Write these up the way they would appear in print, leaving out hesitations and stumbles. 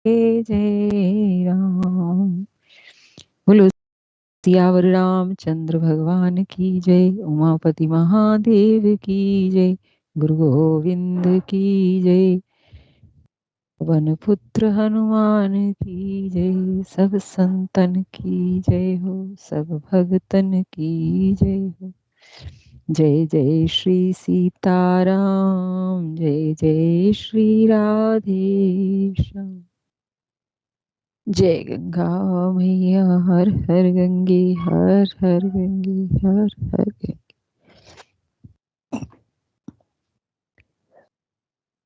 जय राम। बोलो सियावर रामचंद्र भगवान की जय। उमापति महादेव की जय। गुरु गोविंद की जय। पवन पुत्र हनुमान की जय। सब संतन की जय हो, सब भगतन की जय हो। जय जय श्री सीताराम, जय जय श्री राधेश्याम। जय गंगा मैया हर हर गंगे, हर हर गंगे, हर हर गंगे।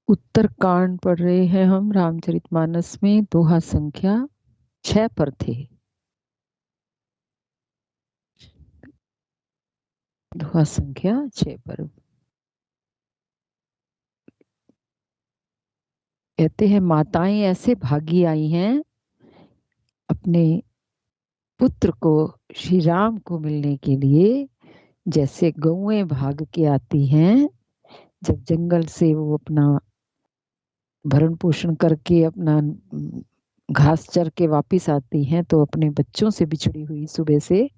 उत्तरकांड पढ़ रहे हैं हम रामचरितमानस में। दोहा संख्या 6 पर थे। दोहा संख्या 6 पर कहते हैं, माताएं ऐसे भागी आई हैं अपने पुत्र को, श्री राम को मिलने के लिए, जैसे गौएं भाग के आती हैं जब जंगल से वो अपना भरण पोषण करके अपना घास चर के वापिस आती हैं, तो अपने बच्चों से बिछड़ी हुई सुबह से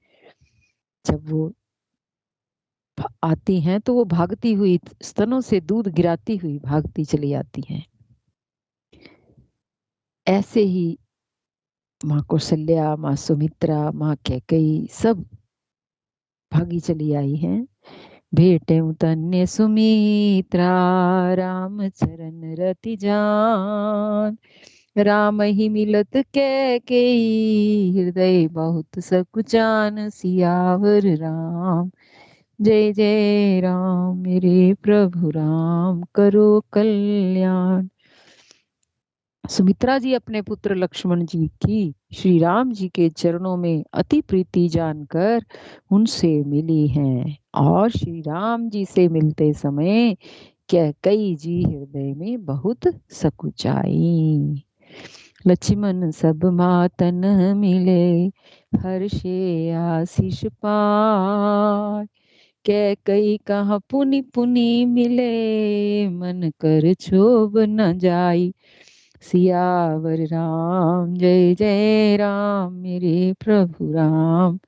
जब वो आती हैं तो वो भागती हुई, स्तनों से दूध गिराती हुई भागती चली आती हैं। ऐसे ही माँ कौशल्या, माँ सुमित्रा, माँ कैकेयी सब भागी चली आई हैं। भेटे तन्य सुमित्रा, राम चरण रति जान। राम ही मिलत कैकेयी, हृदय बहुत सकुचान। सियावर राम, जय जय राम। मेरे प्रभु राम करो कल्याण। सुमित्रा जी अपने पुत्र लक्ष्मण जी की श्री राम जी के चरणों में अति प्रीति जानकर उनसे मिली हैं, और श्री राम जी से मिलते समय कैकेयी जी हृदय में बहुत सकुचाई। लक्ष्मण सब मातन मिले, हर्षे आशीष पाय। कैकेयी कहा पुनि पुनि मिले, मन कर क्षोभ न जाई। सियावर राम, जय जय राम। मेरे प्रभु राम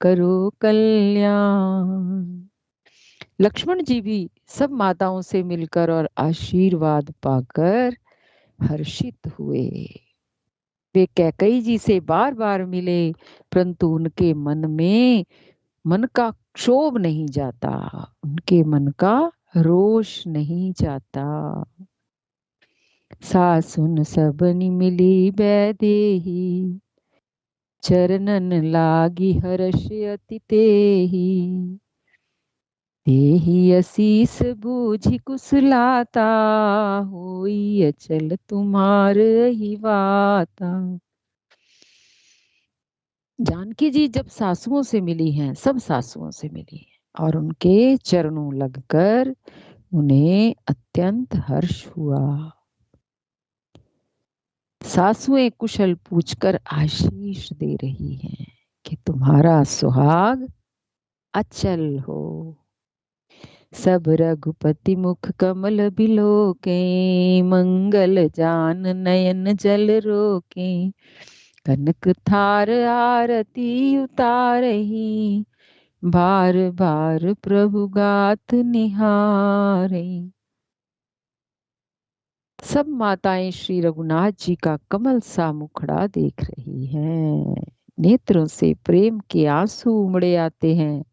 करो कल्याण। लक्ष्मण जी भी सब माताओं से मिलकर और आशीर्वाद पाकर हर्षित हुए। वे कैकेयी जी से बार बार मिले, परंतु उनके मन का क्षोभ नहीं जाता, उनके मन का रोष नहीं जाता। सासुन सबनि मिली बैदेही, चरणन लागी हर्ष अति तेहि। देहि असीस बूझि कुशलाता, होई अचल तुम्हार ही वाता। जानकी जी जब सासुओं से मिली हैं, सब सासुओं से मिली हैं, और उनके चरणों लगकर उन्हें अत्यंत हर्ष हुआ। सासुएं कुशल पूछकर आशीष दे रही हैं कि तुम्हारा सुहाग अचल हो। सब रघुपति मुख कमल बिलोके, मंगल जान नयन जल रोके। कनक थार आरती उतारही, बार बार प्रभु गात निहारे। सब माताएं श्री रघुनाथ जी का कमल सा मुखड़ा देख रही हैं। नेत्रों से प्रेम के आंसू उमड़े आते हैं,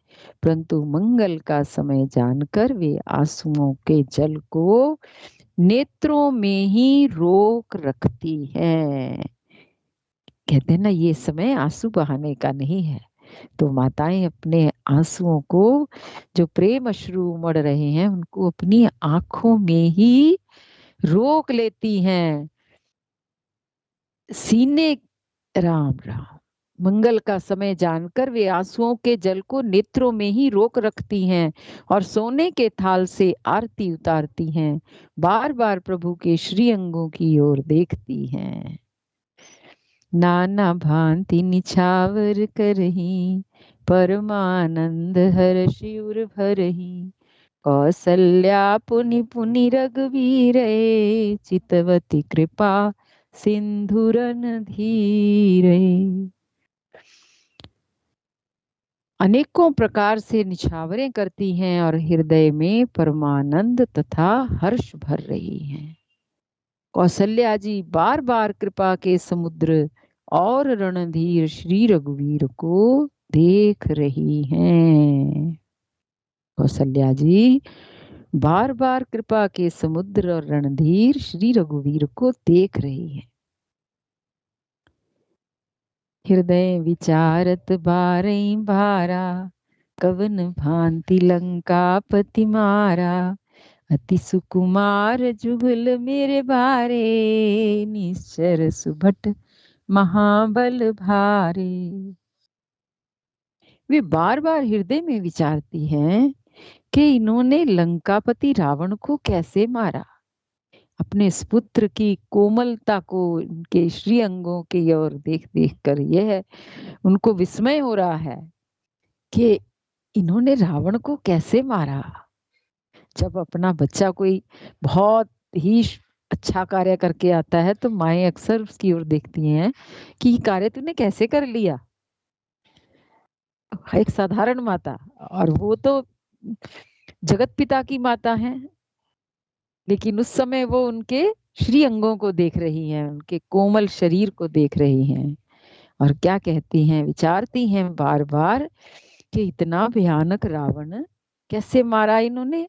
परंतु मंगल का समय जानकर वे आंसुओं के जल को नेत्रों में ही रोक रखती हैं। कहते हैं ना, ये समय आंसू बहाने का नहीं है। तो माताएं अपने आंसुओं को, जो प्रेम अश्रु उमड़ रहे हैं, उनको अपनी आंखों में ही रोक लेती हैं। सीने राम राम, मंगल का समय जानकर वे आंसुओं के जल को नेत्रों में ही रोक रखती हैं और सोने के थाल से आरती उतारती हैं। बार बार प्रभु के श्री अंगों की ओर देखती हैं। नाना भांति निछावर करही, परमानंद हर्ष उर भरही। कौसल्या पुनि पुनि रघुवीर, चितवती कृपा सिंधुरन धीरे। अनेकों प्रकार से निछावरें करती हैं और हृदय में परमानंद तथा हर्ष भर रही हैं। कौशल्या जी बार बार कृपा के समुद्र और रणधीर श्री रघुवीर को देख रही हैं। कौशल्या जी बार बार कृपा के समुद्र और रणधीर श्री रघुवीर को देख रही है। हृदय विचारत बारई बारा, कवन भांति लंका पति मारा। अति सुकुमार जुगल मेरे बारे, निश्चर सुभट महाबल भारे। वे बार बार हृदय में विचारती हैं कि इन्होंने लंकापति रावण को कैसे मारा। अपने इस पुत्र की कोमलता को, उनके श्री अंगों की ओर देख देख कर यह उनको विस्मय हो रहा है कि इन्होंने रावण को कैसे मारा। जब अपना बच्चा कोई बहुत ही अच्छा कार्य करके आता है तो माएं अक्सर उसकी ओर देखती हैं कि ये कार्य तूने कैसे कर लिया। एक साधारण माता, और वो तो जगत पिता की माता है, लेकिन उस समय वो उनके श्री अंगों को देख रही हैं, उनके कोमल शरीर को देख रही हैं। और क्या कहती हैं, विचारती हैं बार बार कि इतना भयानक रावण कैसे मारा इन्होंने,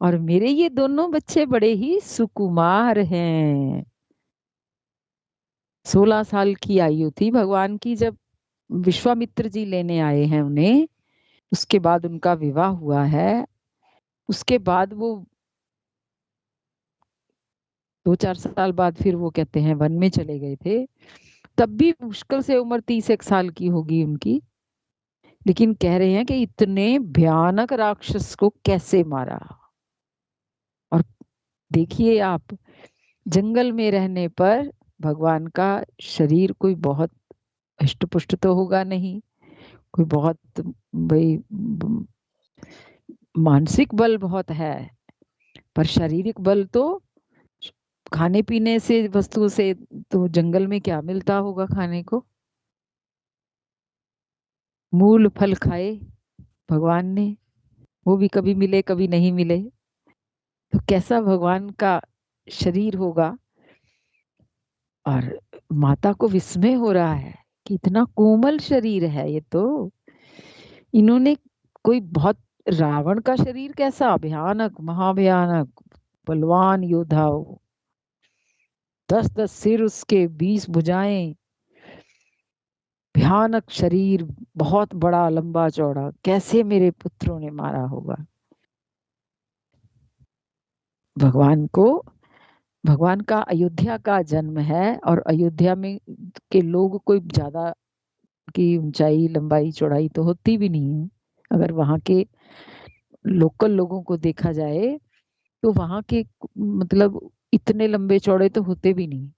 और मेरे ये दोनों बच्चे बड़े ही सुकुमार हैं। 16 साल की आयु थी भगवान की जब विश्वामित्र जी लेने आए हैं उन्हें। उसके बाद उनका विवाह हुआ है। उसके बाद वो 2-4 साल बाद फिर वो कहते हैं वन में चले गए थे। तब भी मुश्किल से उम्र 30 साल की होगी उनकी। लेकिन कह रहे हैं कि इतने भयानक राक्षस को कैसे मारा। और देखिए आप, जंगल में रहने पर भगवान का शरीर कोई बहुत हष्ट पुष्ट तो होगा नहीं, कोई बहुत भाई मानसिक बल बहुत है, पर शारीरिक बल तो खाने पीने से वस्तुओं से तो जंगल में क्या मिलता होगा खाने को। मूल फल खाए भगवान ने, वो भी कभी मिले कभी नहीं मिले। तो कैसा भगवान का शरीर होगा। और माता को विस्मय हो रहा है कि इतना कोमल शरीर है ये तो। इन्होंने कोई बहुत, रावण का शरीर कैसा भयानक महाभयानक बलवान योद्धा हो, 10-10 सिर उसके, 20 भुजाएं, भयानक शरीर, बहुत बड़ा लंबा चौड़ा, कैसे मेरे पुत्रों ने मारा होगा। भगवान को, भगवान का अयोध्या का जन्म है और अयोध्या में के लोग कोई ज्यादा की ऊंचाई लंबाई चौड़ाई तो होती भी नहीं है। अगर वहां के लोकल लोगों को देखा जाए तो वहां के मतलब इतने लंबे चौड़े तो होते भी नहीं।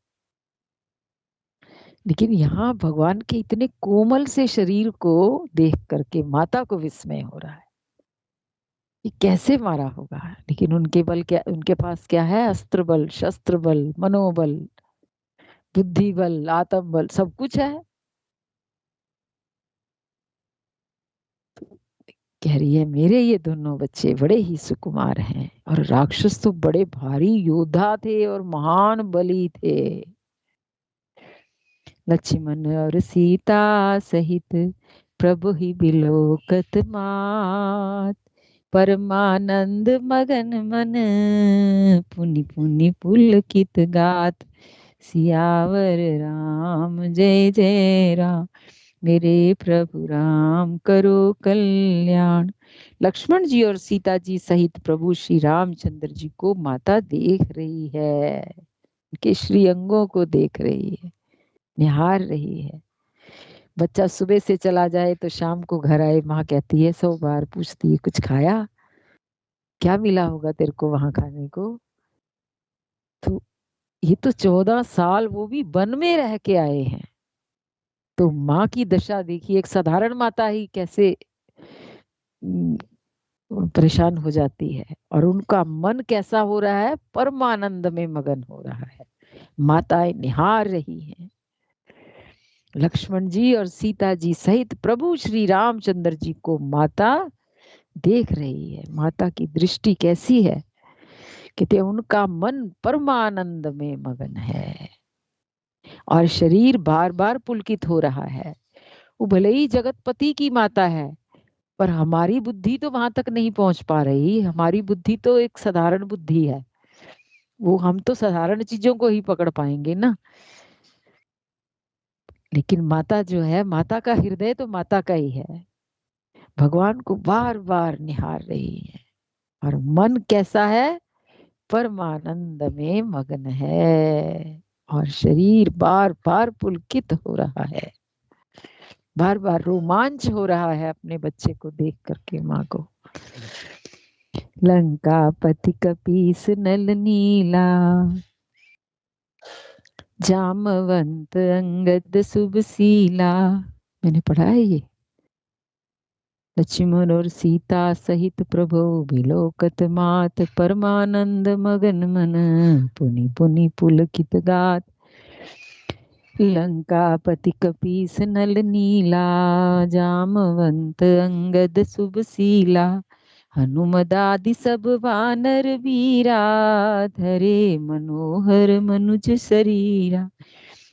लेकिन यहाँ भगवान के इतने कोमल से शरीर को देख करके माता को विस्मय हो रहा है कि कैसे मारा होगा। लेकिन उनके बल क्या, उनके पास क्या है, अस्त्र बल, शस्त्र बल, मनोबल, बुद्धि बल, आत्म बल, सब कुछ है। कह रही है मेरे ये दोनों बच्चे बड़े ही सुकुमार हैं, और राक्षस तो बड़े भारी योद्धा थे और महान बली थे। लक्ष्मण और सीता सहित प्रभु ही बिलोकत मात। परमानंद मगन मन, पुनि पुनि पुलकित गात। सियावर राम जय जय राम, मेरे प्रभु राम करो कल्याण। लक्ष्मण जी और सीता जी सहित प्रभु श्री रामचंद्र जी को माता देख रही है, उनके श्री अंगों को देख रही है, निहार रही है। बच्चा सुबह से चला जाए तो शाम को घर आए, माँ कहती है 100 बार पूछती है कुछ खाया, क्या मिला होगा तेरे को वहां खाने को। तो ये तो 14 साल वो भी वन में रह के आए हैं। तो माँ की दशा देखिए, एक साधारण माता ही कैसे परेशान हो जाती है, और उनका मन कैसा हो रहा है, परमानंद में मगन हो रहा है। माताएं निहार रही हैं। लक्ष्मण जी और सीता जी सहित प्रभु श्री रामचंद्र जी को माता देख रही है। माता की दृष्टि कैसी है? कहते उनका मन परमानंद में मगन है और शरीर बार बार पुलकित हो रहा है। वो भले ही जगतपति की माता है, पर हमारी बुद्धि तो वहां तक नहीं पहुंच पा रही। हमारी बुद्धि तो एक साधारण बुद्धि है, वो हम तो साधारण चीजों को ही पकड़ पाएंगे ना। लेकिन माता जो है, माता का हृदय तो माता का ही है, भगवान को बार बार निहार रही है। और मन कैसा है? परमानंद में मगन है और शरीर बार बार पुलकित हो रहा है, बार बार रोमांच हो रहा है अपने बच्चे को देख करके, माँ को। लंका पति कपीस नल नीला, जामवंत अंगद शुभशीला। मैंने पढ़ा है ये। लक्ष्मण और सीता सहित प्रभु विलोकत मात, परमानंद मगन मन पुनि पुनि पुलकित गात। लंका पति कपीस नल नीला, जामवंत अंगद शुभशीला। हनुमदादि सब वानर वीरा, धरे मनोहर मनुज शरीरा।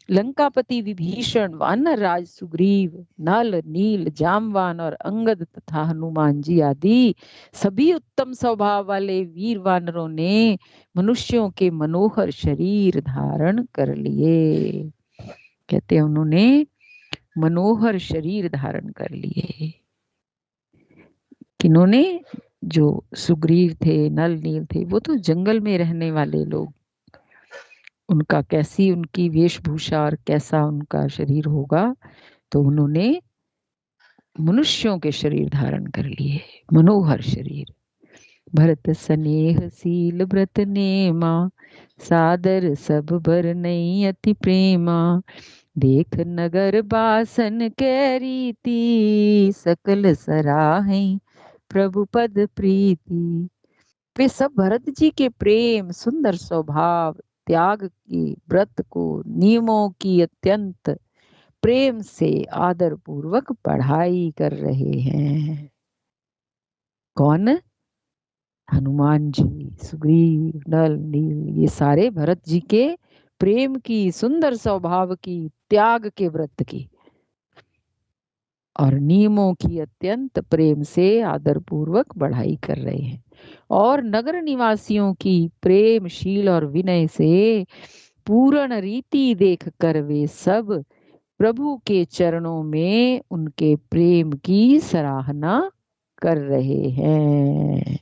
लंकापति विभीषण, वानर राज सुग्रीव, नल नील जामवान और अंगद तथा हनुमान जी आदि सभी उत्तम स्वभाव वाले वीर वानरों ने मनुष्यों के मनोहर शरीर धारण कर लिए। कहते हैं उन्होंने मनोहर शरीर धारण कर लिए। किन्होंने? जो सुग्रीव थे, नल नील थे, वो तो जंगल में रहने वाले लोग। उनका कैसी उनकी वेशभूषा और कैसा उनका शरीर होगा, तो उन्होंने मनुष्यों के शरीर धारण कर लिए, मनोहर शरीर। भरत स्नेह शील व्रत नेमा, सादर सब बर नहीं अति प्रेमा। देख नगर बासन के रीति, सकल सराहे प्रभु पद प्रीति। वे सब भरत जी के प्रेम, सुंदर स्वभाव, त्याग की व्रत को, नियमों की अत्यंत प्रेम से आदर पूर्वक पढ़ाई कर रहे हैं। कौन? हनुमान जी, सुग्रीव, नल नील, ये सारे भरत जी के प्रेम की, सुंदर स्वभाव की, त्याग के व्रत की और नियमों की अत्यंत प्रेम से आदर पूर्वक बढ़ाई कर रहे हैं। और नगर निवासियों की प्रेमशील और विनय से पूर्ण रीति देख कर वे सब प्रभु के चरणों में उनके प्रेम की सराहना कर रहे हैं।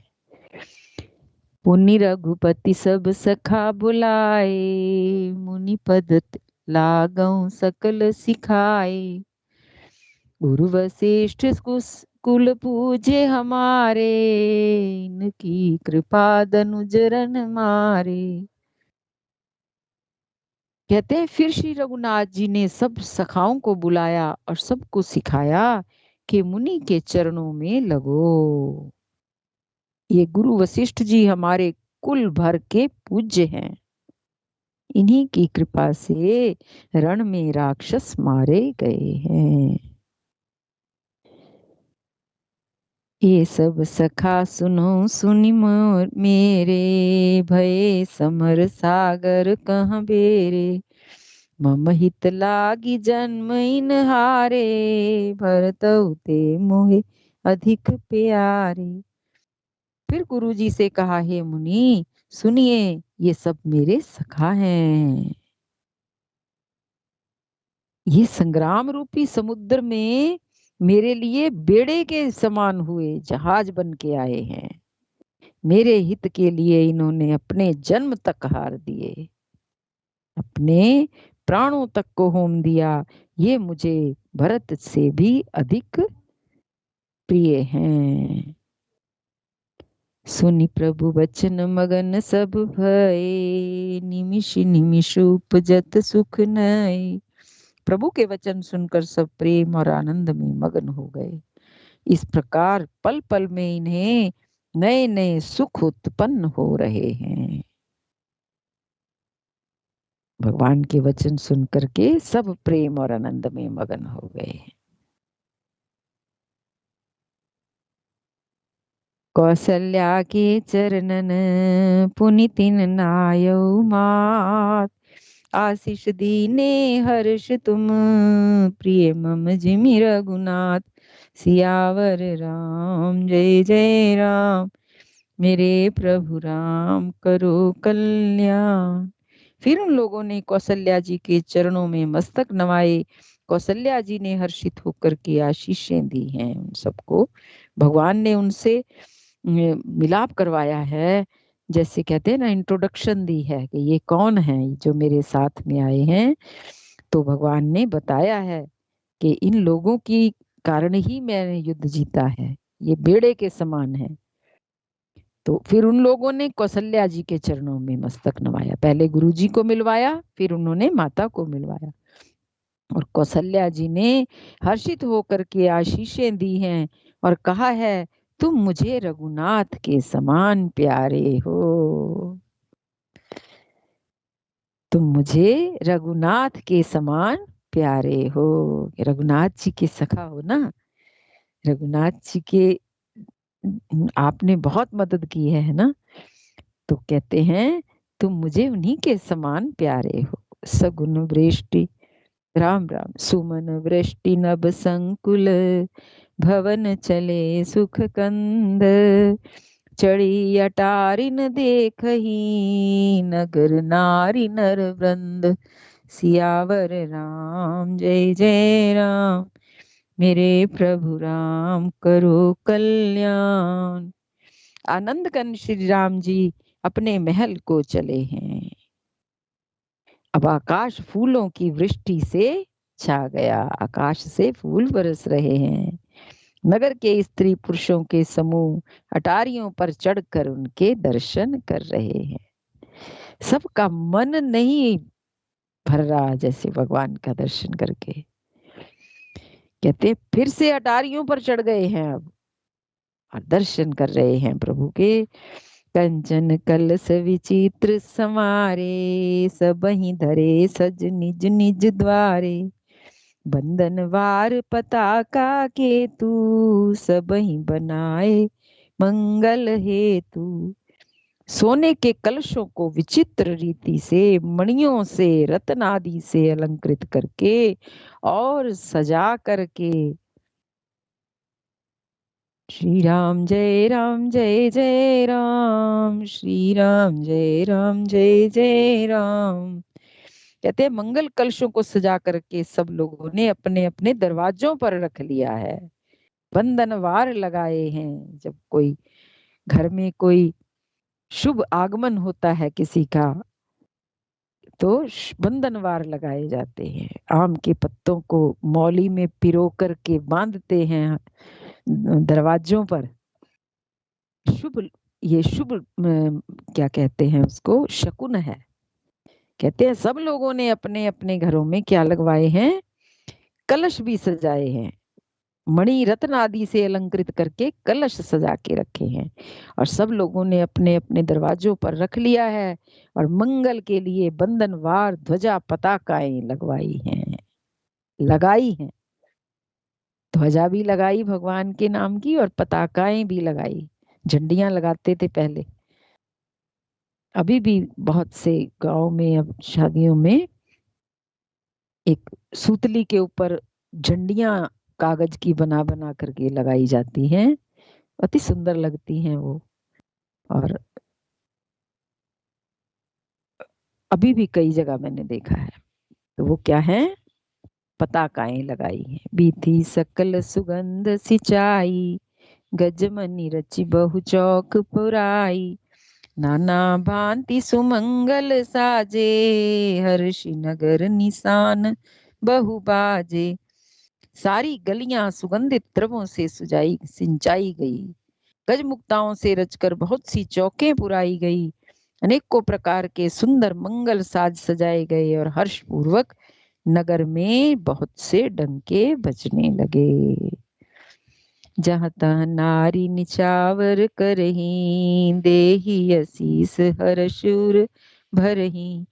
पुनि रघुपति सब सखा बुलाए, मुनि पद लागौ सकल सिखाए। गुरु वशिष्ठ कुल पूजे हमारे, इनकी कृपा दनुजरन मारे। कहते हैं फिर श्री रघुनाथ जी ने सब सखाओं को बुलाया और सबको सिखाया कि मुनि के चरणों में लगो। ये गुरु वशिष्ठ जी हमारे कुल भर के पूज्य हैं। इन्हीं की कृपा से रण में राक्षस मारे गए हैं। ये सब सखा सुनो सुनि मोर मेरे, भये समर सागर कहाँ बेरे। मम हित लागी जन्म इन हारे, भरतउ ते मोहे अधिक प्यारे। फिर गुरु जी से कहा, हे मुनि सुनिए, ये सब मेरे सखा हैं। ये संग्राम रूपी समुद्र में मेरे लिए बेड़े के समान हुए, जहाज बन के आए हैं। मेरे हित के लिए इन्होंने अपने जन्म तक हार दिए, अपने प्राणों तक को होम दिया। ये मुझे भरत से भी अधिक प्रिय हैं। सुनि प्रभु वचन मगन सब भये, निमिष निमिष उपजत सुख नए। प्रभु के वचन सुनकर सब प्रेम और आनंद में मगन हो गए। इस प्रकार पल पल में इन्हें नए नए सुख उत्पन्न हो रहे हैं। भगवान के वचन सुन करके सब प्रेम और आनंद में मगन हो गए। कौसल्या के चरणन पुनितिन नायउ मात, आशीष दीने हर्ष तुम प्रिय मम जिमि रघुनाथ। सियावर राम जय जय राम, मेरे प्रभु राम करो कल्याण। फिर उन लोगों ने कौशल्या जी के चरणों में मस्तक नवाए। कौशल्या जी ने हर्षित होकर के आशीषें दी हैं उन सबको। भगवान ने उनसे मिलाप करवाया है, जैसे कहते हैं ना, इंट्रोडक्शन दी है कि ये कौन है जो मेरे साथ में आए हैं। तो भगवान ने बताया है कि इन लोगों की कारण ही मैंने युद्ध जीता है, ये बेड़े के समान है। तो फिर उन लोगों ने कौशल्या जी के चरणों में मस्तक नवाया, पहले गुरु जी को मिलवाया, फिर उन्होंने माता को मिलवाया। और कौशल्या जी ने हर्षित होकर के आशीषें दी हैं और कहा है, तुम मुझे रघुनाथ के समान प्यारे हो, तुम मुझे रघुनाथ के समान प्यारे हो। रघुनाथ जी के सखा हो ना, रघुनाथ जी के आपने बहुत मदद की है ना। तो कहते हैं, तुम मुझे उन्हीं के समान प्यारे हो। सगुन वृष्टि, राम राम, सुमन वृष्टि नभ संकुल, भवन चले सुख कंद, चढ़ी अटारिन देखही, नगर नारी नर वृंद। सियावर राम जय जय राम, मेरे प्रभु राम करो कल्याण। आनंद कंद श्री राम जी अपने महल को चले हैं। अब आकाश फूलों की वृष्टि से छा गया, आकाश से फूल बरस रहे हैं। नगर के स्त्री पुरुषों के समूह अटारियों पर चढ़कर उनके दर्शन कर रहे हैं। सबका मन नहीं भर रहा जैसे भगवान का दर्शन करके। कहते फिर से अटारियों पर चढ़ गए हैं अब, और दर्शन कर रहे हैं प्रभु के। कंचन कलश विचित्र समारे, सबहि धरे सज निज निज द्वारे। बंधन वार पताका केतु, सबहि बनाए मंगल हेतु। सोने के कलशों को विचित्र रीति से मणियों से रत्न आदि से अलंकृत करके और सजा करके, श्री राम जय राम जय जय राम, श्री राम जय राम जय जय राम। कहते हैं मंगल कलशों को सजा करके सब लोगों ने अपने अपने दरवाजों पर रख लिया है। बंधनवार लगाए हैं। जब कोई घर में कोई शुभ आगमन होता है किसी का, तो बंधनवार लगाए जाते हैं। आम के पत्तों को मौली में पिरो करके बांधते हैं दरवाजों पर। शुभ, ये शुभ क्या कहते हैं उसको, शकुन है। कहते हैं सब लोगों ने अपने अपने घरों में क्या लगवाए हैं, कलश भी सजाए हैं। मणि रत्न आदि से अलंकृत करके कलश सजा के रखे हैं, और सब लोगों ने अपने अपने दरवाजों पर रख लिया है। और मंगल के लिए बंधनवार ध्वजा पताकाएं लगवाई हैं, लगाई हैं। ध्वजा भी लगाई भगवान के नाम की, और पताकाएं भी लगाई। झंडियां लगाते थे पहले, अभी भी बहुत से गांव में अब शादियों में एक सूतली के ऊपर झंडियां कागज की बना बना करके लगाई जाती हैं, अति सुंदर लगती हैं वो। और अभी भी कई जगह मैंने देखा है। तो वो क्या है, पताकाएं लगाई हैं। बीथी सकल सुगंध सिंचाई, गजमनि रचि बहु चौक पुराई। नाना भांति सुमंगल साजे, हर्षि नगर निशान बहु बाजे। सारी गलियां सुगंधित द्रव्यों से सुजाई सिंचाई गई, गजमुक्ताओं से रचकर बहुत सी चौकें पुराई गई। अनेकों प्रकार के सुंदर मंगल साज सजाए गए, और हर्ष पूर्वक नगर में बहुत से डंके बजने लगे। जहाँ तहाँ नारी निछावर करही, देहि असीस हर्षुर भरही।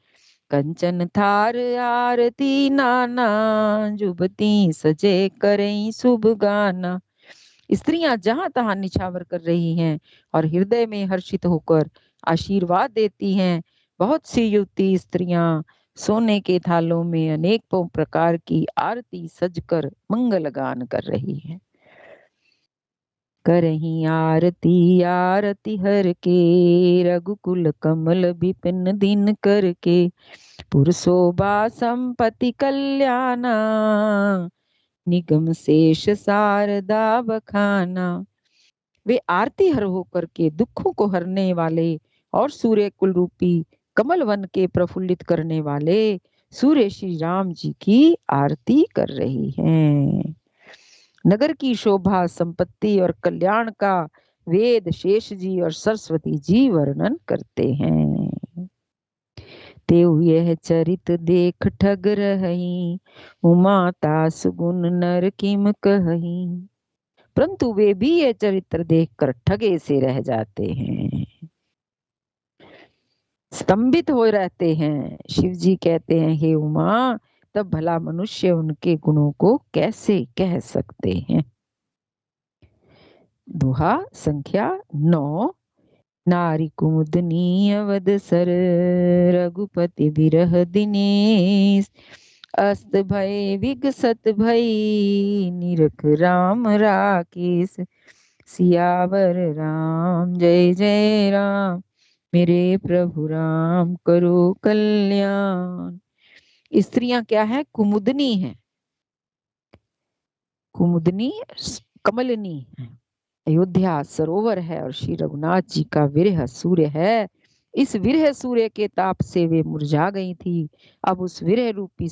कंचन थार आरती नाना, जुबती सजे करें शुभ गाना। स्त्रियां जहां तहां निछावर कर रही हैं और हृदय में हर्षित होकर आशीर्वाद देती हैं। बहुत सी युवती स्त्रियां सोने के थालों में अनेकों प्रकार की आरती सजकर मंगल गान कर रही हैं। करही आरती आरती हर के, रघुकुल कमल विपिन दिन करके। पुरशोभा संपत्ति कल्याणा, निगम शेष शारदा बखाना। वे आरती हर होकर के दुखों को हरने वाले और सूर्य कुल रूपी कमल वन के प्रफुल्लित करने वाले सूर्य श्री राम जी की आरती कर रही हैं। नगर की शोभा संपत्ति और कल्याण का वेद शेष जी और सरस्वती जी वर्णन करते हैं। तेउ यह चरित देख ठग रही, उमा तास गुण नर किम कही। परंतु वे भी यह चरित्र देखकर ठगे से रह जाते हैं, स्तंभित हो रहते हैं। शिव जी कहते हैं, हे उमा, तब भला मनुष्य उनके गुणों को कैसे कह सकते हैं। दोहा संख्या 9। नारी कुमुदनी अवदसर, रघुपति बिरह दिनेश। अस्त भय विगसत भई, निरख राम राकेश। सियावर राम जय जय राम, मेरे प्रभु राम करो कल्याण। स्त्रियां क्या है? कुमुदनी है। कुमुदनी कमलिनी है। अयोध्या सरोवर है और श्री रघुनाथ जी का विरह सूर्य है। इस विरह सूर्य के ताप से वे मुरझा गई थी। अब उस विरह रूपी